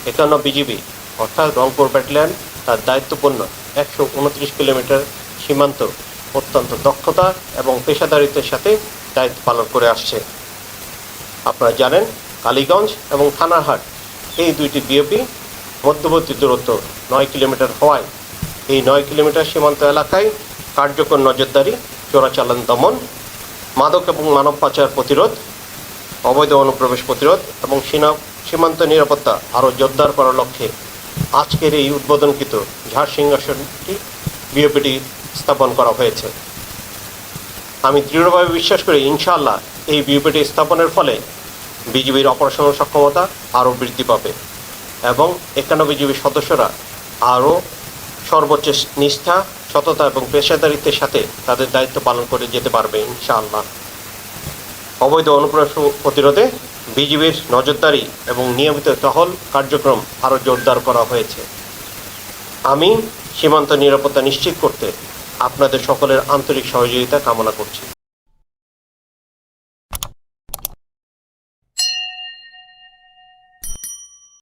51 BGB অর্থাৎ Rangpur battalion তার দায়িত্বপূর্ণ 129 kilometre সীমান্ত অত্যন্ত দক্ষতা এবং পেশাদারিত্বের সাথে দায়িত্ব পালন করে আসছে। আপনারা জানেন কালীগঞ্জ এবং থানারহাট এই দুইটি বিওপি মধ্যবর্তী দূরত্ব 9 কিলোমিটার হওয়ায় এই 9 কিলোমিটার সীমান্ত এলাকায় কার্যকর নজরদারি, চোরাচালান দমন, মাদক এবং মানব পাচার প্রতিরোধ, অবৈধ অনুপ্রবেশ প্রতিরোধ এবং সীমান্ত নিরাপত্তা আরও জোরদার করার লক্ষ্যে আজকের এই উদ্বোধনকৃত ঝাড় সিংহাসনটি বিওপিটি স্থাপন করা হয়েছে। আমি দৃঢ়ভাবে বিশ্বাস করি ইনশাআল্লাহ এই বিওপিটি স্থাপনের ফলে বিজিবির অপারেশনাল সক্ষমতা আরও বৃদ্ধি পাবে এবং 51 বিজিবির সদস্যরা আরও সর্বোচ্চ নিষ্ঠা, সততা এবং পেশাদারিত্বের সাথে তাদের দায়িত্ব পালন করে যেতে পারবে ইনশাআল্লাহ। অবৈধ অনুপ্রবেশ প্রতিরোধে বিজিবির নজরদারি এবং নিয়মিত টহল কার্যক্রম আরও জোরদার করা হয়েছে। আমি সীমান্ত নিরাপত্তা নিশ্চিত করতে আপনাদের সকলের আন্তরিক সহযোগিতা কামনা করছি।